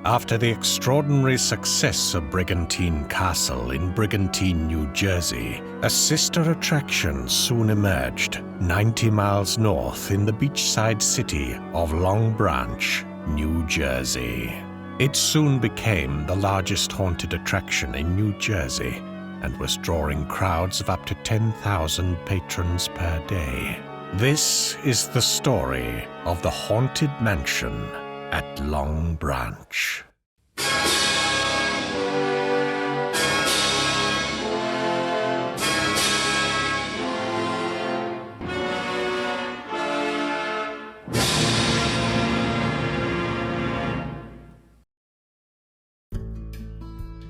After the extraordinary success of Brigantine Castle in Brigantine, New Jersey, a sister attraction soon emerged 90 miles north in the beachside city of Long Branch, New Jersey. It soon became the largest haunted attraction in New Jersey and was drawing crowds of up to 10,000 patrons per day. This is the story of the Haunted Mansion at Long Branch.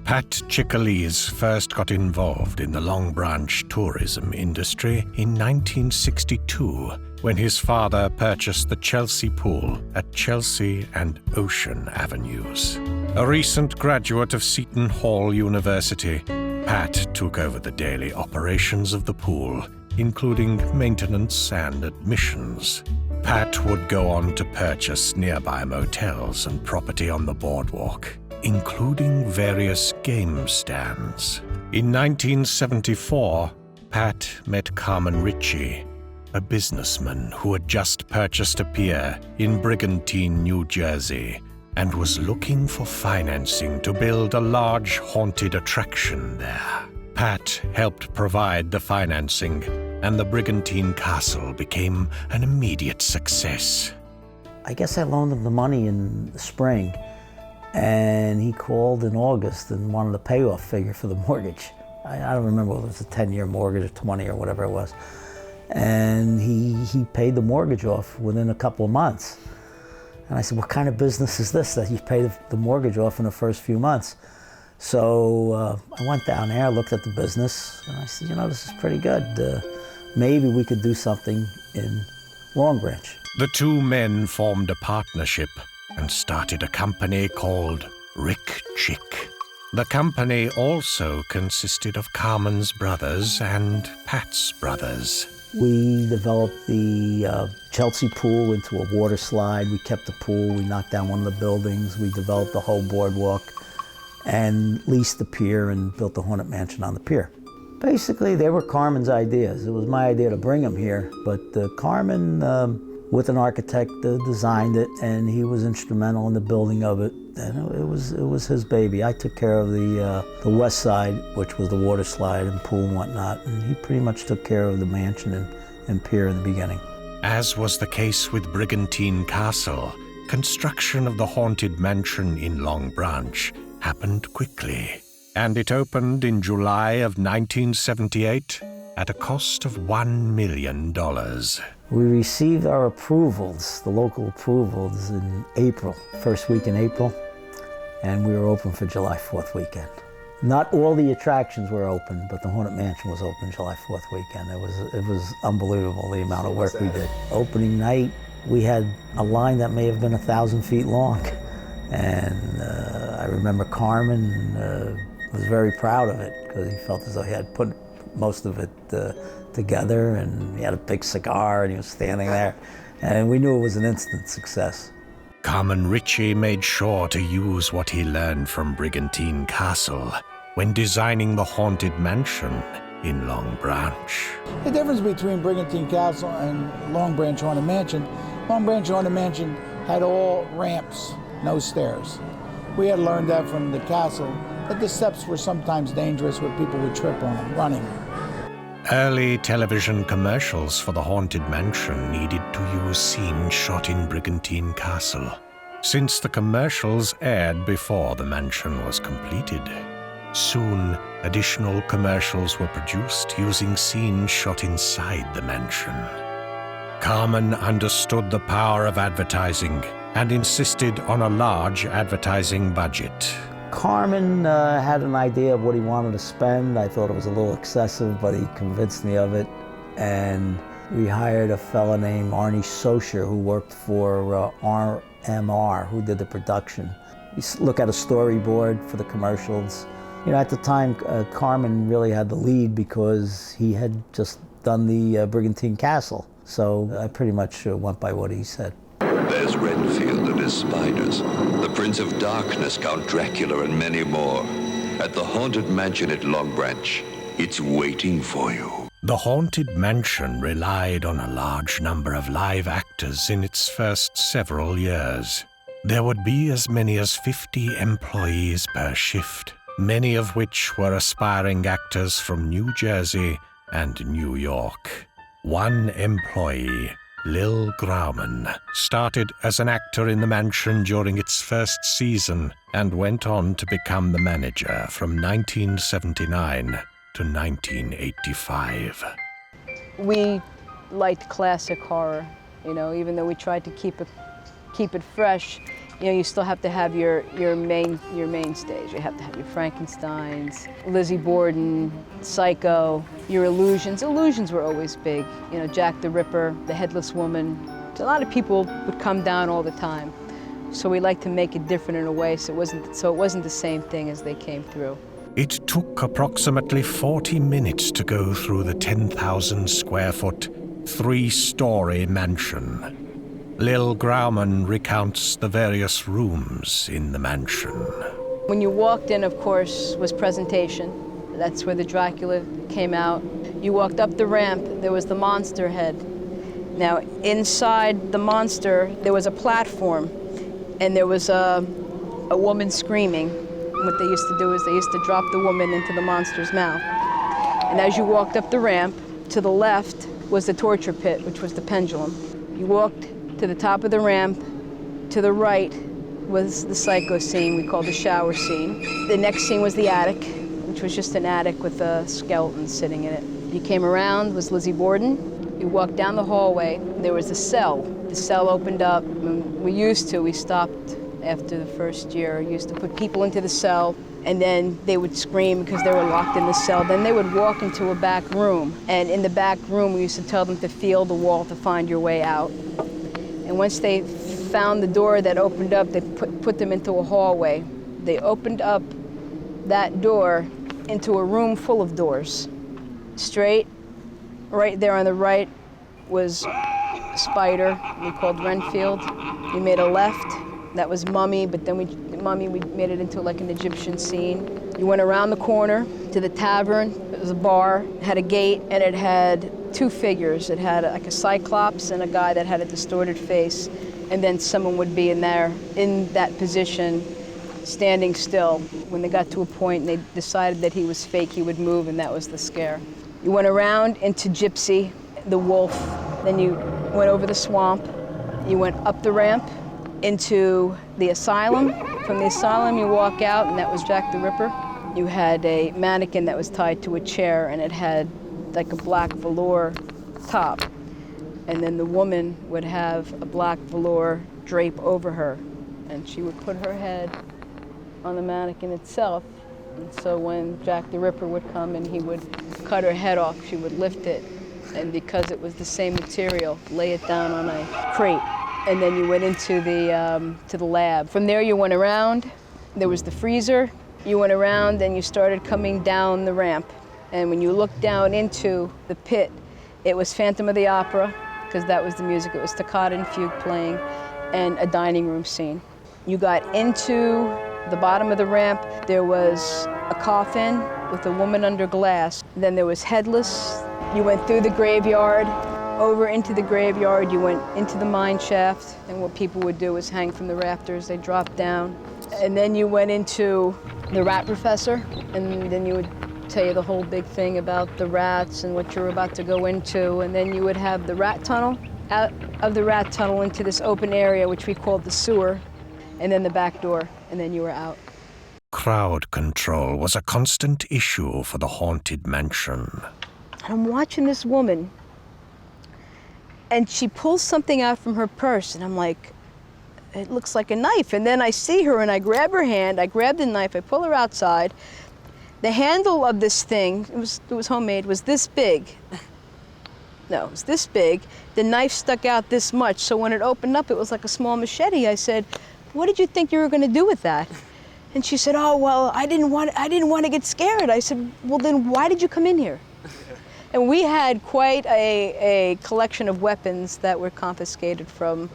Pat Chickalese first got involved in the Long Branch tourism industry in 1962 when his father purchased the Chelsea Pool at Chelsea and Ocean Avenues. A recent graduate of Seton Hall University, Pat took over the daily operations of the pool, including maintenance and admissions. Pat would go on to purchase nearby motels and property on the boardwalk, including various game stands. In 1974, Pat met Carmen Ritchie, a businessman who had just purchased a pier in Brigantine, New Jersey, and was looking for financing to build a large haunted attraction there. Pat helped provide the financing, and the Brigantine Castle became an immediate success. I guess I loaned him the money in the spring, and he called in August and wanted a payoff figure for the mortgage. I don't remember whether it was a 10-year mortgage or 20 or whatever it was. And he paid the mortgage off within a couple of months. And I said, what kind of business is this that you pay the mortgage off in the first few months? So I went down there, looked at the business, and I said, this is pretty good. Maybe we could do something in Long Branch. The two men formed a partnership and started a company called Rick Chick. The company also consisted of Carmen's brothers and Pat's brothers. We developed the Chelsea Pool into a water slide. We kept the pool, we knocked down one of the buildings, we developed the whole boardwalk and leased the pier and built the Haunted Mansion on the pier. Basically, they were Carmen's ideas. It was my idea to bring them here, but Carmen, with an architect, designed it, and he was instrumental in the building of it. And it was his baby. I took care of the west side, which was the water slide and pool and whatnot, and he pretty much took care of the mansion and pier in the beginning. As was the case with Brigantine Castle, construction of the Haunted Mansion in Long Branch happened quickly, and it opened in July of 1978 at a cost of $1 million. We received our approvals, the local approvals, in April, first week in April, and we were open for July 4th weekend. Not all the attractions were open, but the Haunted Mansion was open July 4th weekend. It was unbelievable, the amount of work we did. Opening night, we had a line that may have been 1,000 feet long, and I remember Carmen was very proud of it because he felt as though he had put most of it together, and he had a big cigar and he was standing there, and we knew it was an instant success. Carmen Ritchie made sure to use what he learned from Brigantine Castle when designing the Haunted Mansion in Long Branch. The difference between Brigantine Castle and Long Branch Haunted Mansion, Long Branch Haunted Mansion had all ramps, no stairs. We had learned that from the castle, that the steps were sometimes dangerous where people would trip on them, running. Early television commercials for the Haunted Mansion needed to use scenes shot in Brigantine Castle, since the commercials aired before the mansion was completed. Soon, additional commercials were produced using scenes shot inside the mansion. Carmen understood the power of advertising and insisted on a large advertising budget. Carmen had an idea of what he wanted to spend. I thought it was a little excessive, but he convinced me of it. And we hired a fella named Arnie Socher, who worked for RMR, who did the production. We look at a storyboard for the commercials. At the time, Carmen really had the lead because he had just done the Brigantine Castle. So I pretty much went by what he said. There's Renfield and his spiders, the Prince of Darkness, Count Dracula, and many more. At the haunted mansion at Long Branch, it's waiting for you. The Haunted Mansion relied on a large number of live actors in its first several years. There would be as many as 50 employees per shift, many of which were aspiring actors from New Jersey and New York. One employee, Lil Grauman, started as an actor in the mansion during its first season and went on to become the manager from 1979 to 1985. We liked classic horror, even though we tried to keep it fresh. You still have to have your mainstays. You have to have your Frankensteins, Lizzie Borden, Psycho, your illusions. Illusions were always big. Jack the Ripper, the Headless Woman. A lot of people would come down all the time. So we like to make it different in a way so it wasn't the same thing as they came through. It took approximately 40 minutes to go through the 10,000 square foot, 3-story mansion. Lil Grauman recounts the various rooms in the mansion. When you walked in, of course, was presentation. That's where the Dracula came out. You walked up the ramp, there was the monster head. Now, inside the monster, there was a platform, and there was a woman screaming. What they used to do is they used to drop the woman into the monster's mouth. And as you walked up the ramp, to the left was the torture pit, which was the pendulum. You walked to the top of the ramp. To the right was the Psycho scene we called the shower scene. The next scene was the attic, which was just an attic with a skeleton sitting in it. You came around, was Lizzie Borden. You walked down the hallway, there was a cell. The cell opened up. We stopped after the first year. Used to put people into the cell, and then they would scream because they were locked in the cell. Then they would walk into a back room, and in the back room we used to tell them to feel the wall to find your way out. And once they found the door that opened up, they put them into a hallway. They opened up that door into a room full of doors. Straight, right there on the right was Spider, we called Renfield. We made a left. That was Mummy, but then we made it into like an Egyptian scene. You went around the corner to the tavern. It was a bar, it had a gate, and it had 2 figures. It had like a cyclops and a guy that had a distorted face, and then someone would be in that position, standing still. When they got to a point and they decided that he was fake, he would move, and that was the scare. You went around into Gypsy, the wolf, then you went over the swamp, you went up the ramp, into the asylum. From the asylum, you walk out, and that was Jack the Ripper. You had a mannequin that was tied to a chair, and it had like a black velour top. And then the woman would have a black velour drape over her, and she would put her head on the mannequin itself. And so when Jack the Ripper would come and he would cut her head off, she would lift it, and because it was the same material, lay it down on a crate. And then you went into to the lab. From there you went around, there was the freezer. You went around and you started coming down the ramp. And when you looked down into the pit, it was Phantom of the Opera, because that was the music. It was Toccata and Fugue playing, and a dining room scene. You got into the bottom of the ramp, there was a coffin with a woman under glass. Then there was Headless. You went through the graveyard. Over into the graveyard, you went into the mine shaft, and what people would do is hang from the rafters. They dropped down. And then you went into the rat professor, and then you would tell you the whole big thing about the rats and what you're about to go into. And then you would have the rat tunnel, out of the rat tunnel into this open area, which we called the sewer, and then the back door, and then you were out. Crowd control was a constant issue for the Haunted Mansion. I'm watching this woman, and she pulls something out from her purse, and I'm like, it looks like a knife. And then I see her, and I grab her hand, I grab the knife, I pull her outside. The handle of this thing, it was homemade, was this big. No, it was this big. The knife stuck out this much, so when it opened up, it was like a small machete. I said, what did you think you were gonna do with that? And she said, oh, well, I didn't want to get scared. I said, well, then why did you come in here? And we had quite a collection of weapons that were confiscated from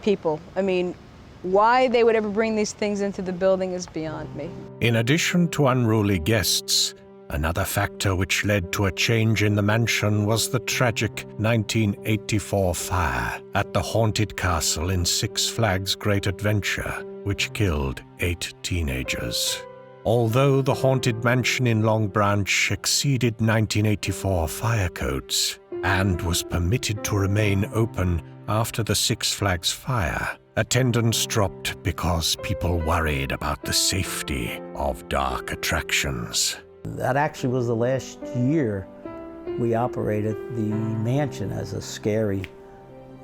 people. I mean, why they would ever bring these things into the building is beyond me. In addition to unruly guests, another factor which led to a change in the mansion was the tragic 1984 fire at the haunted castle in Six Flags Great Adventure, which killed 8 teenagers. Although the haunted mansion in Long Branch exceeded 1984 fire codes and was permitted to remain open after the Six Flags fire, attendance dropped because people worried about the safety of dark attractions. That actually was the last year we operated the mansion as a scary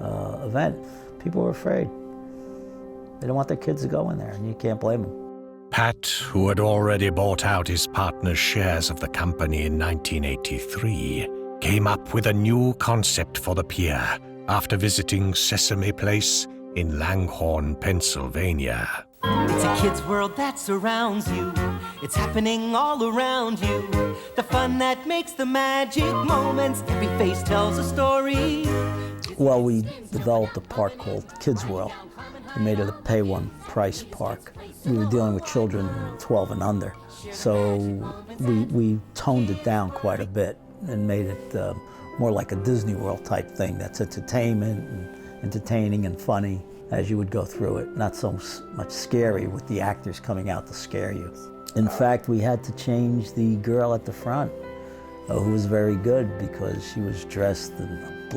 event. People were afraid. They didn't want their kids to go in there, and you can't blame them. Pat, who had already bought out his partner's shares of the company in 1983, came up with a new concept for the pier after visiting Sesame Place in Langhorne, Pennsylvania. It's a kid's world that surrounds you. It's happening all around you. The fun that makes the magic moments. Every face tells a story. Well, we developed a park called Kids World. We made it a pay-one price park. We were dealing with children 12 and under, so we toned it down quite a bit and made it more like a Disney World type thing that's entertainment and entertaining and funny as you would go through it, not so much scary with the actors coming out to scare you. In fact, we had to change the girl at the front, who was very good because she was dressed in a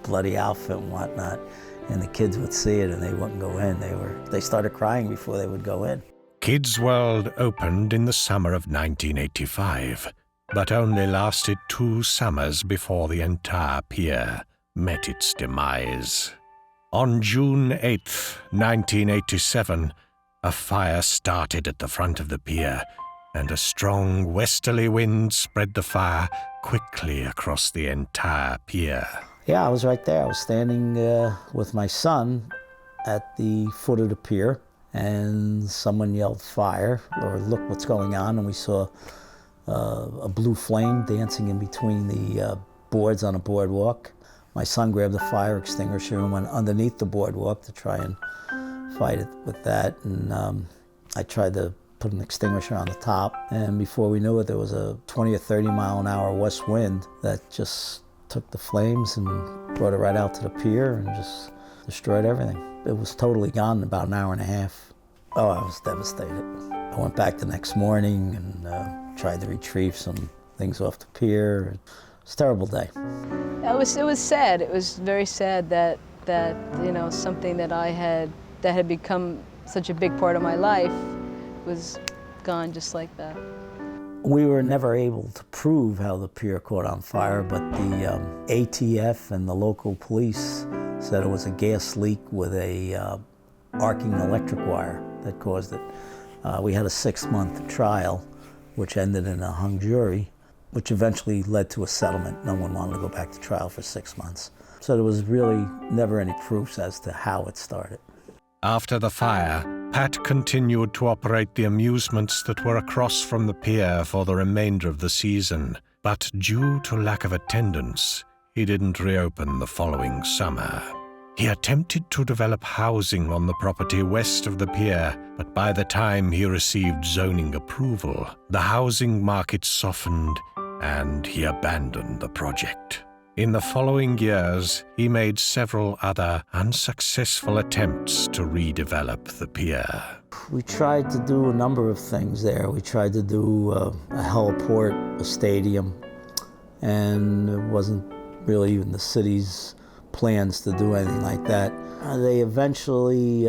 bloody outfit and whatnot, and the kids would see it and they wouldn't go in. They started crying before they would go in. Kids World opened in the summer of 1985, but only lasted 2 summers before the entire pier met its demise. On June 8, 1987, a fire started at the front of the pier, and a strong westerly wind spread the fire quickly across the entire pier. Yeah, I was right there. I was standing with my son at the foot of the pier, and someone yelled fire, or look what's going on, and we saw a blue flame dancing in between the boards on a boardwalk. My son grabbed the fire extinguisher and went underneath the boardwalk to try and fight it with that, and I tried to put an extinguisher on the top, and before we knew it, there was a 20 or 30 mile an hour west wind that just took the flames and brought it right out to the pier and just destroyed everything. It was totally gone in about an hour and a half. Oh, I was devastated. I went back the next morning and tried to retrieve some things off the pier. It was a terrible day. It was sad. It was very sad that something that had become such a big part of my life was gone just like that. We were never able to prove how the pier caught on fire, but the ATF and the local police said it was a gas leak with a arcing electric wire that caused it. We had a 6-month trial, which ended in a hung jury, which eventually led to a settlement. No one wanted to go back to trial for 6 months. So there was really never any proofs as to how it started. After the fire, Pat continued to operate the amusements that were across from the pier for the remainder of the season, but due to lack of attendance, he didn't reopen the following summer. He attempted to develop housing on the property west of the pier, but by the time he received zoning approval, the housing market softened and he abandoned the project. In the following years, he made several other unsuccessful attempts to redevelop the pier. We tried to do a number of things there. We tried to do a heliport, a stadium, and it wasn't really even the city's plans to do anything like that. They eventually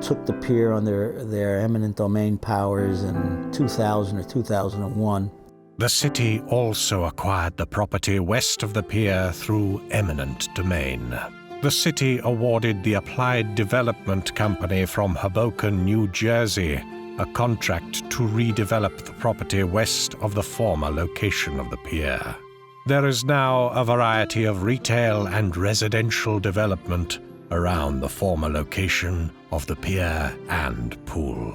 took the pier under their eminent domain powers in 2000 or 2001. The city also acquired the property west of the pier through eminent domain. The city awarded the Applied Development Company from Hoboken, New Jersey, a contract to redevelop the property west of the former location of the pier. There is now a variety of retail and residential development around the former location of the pier and pool.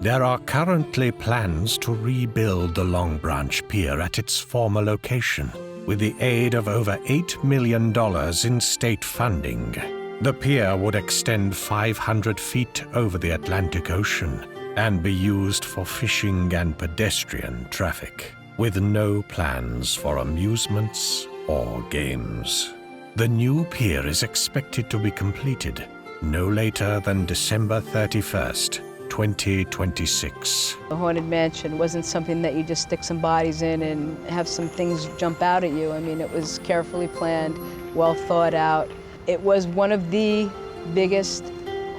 There are currently plans to rebuild the Long Branch Pier at its former location, with the aid of over $8 million in state funding. The pier would extend 500 feet over the Atlantic Ocean and be used for fishing and pedestrian traffic, with no plans for amusements or games. The new pier is expected to be completed no later than December 31st, 2026. The Haunted Mansion wasn't something that you just stick some bodies in and have some things jump out at you. I mean, it was carefully planned, well thought out. It was one of the biggest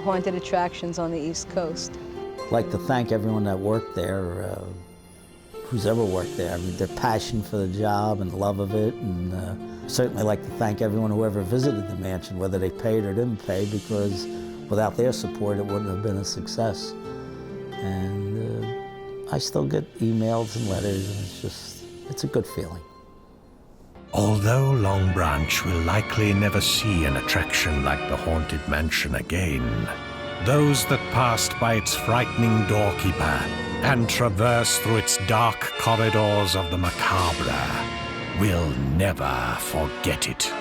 haunted attractions on the East Coast. I'd like to thank everyone that worked there, who's ever worked there. I mean, their passion for the job and love of it, and certainly like to thank everyone who ever visited the mansion, whether they paid or didn't pay, because without their support, it wouldn't have been a success. And I still get emails and letters, and it's a good feeling. Although Long Branch will likely never see an attraction like the Haunted Mansion again, those that passed by its frightening doorkeeper and traverse through its dark corridors of the macabre will never forget it.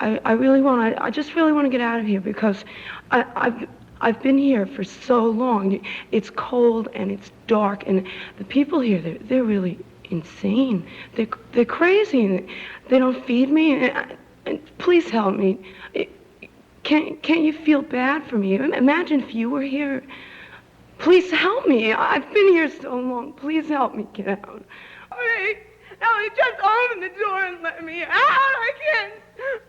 I just really want to get out of here, because I've been here for so long. It's cold and it's dark, and the people here, they're really insane. They're crazy, and they don't feed me. And please help me. Can't you feel bad for me? Imagine if you were here. Please help me. I've been here so long. Please help me get out. Ellie, just open the door and let me out.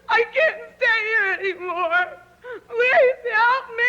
I can't stay here anymore. Please help me.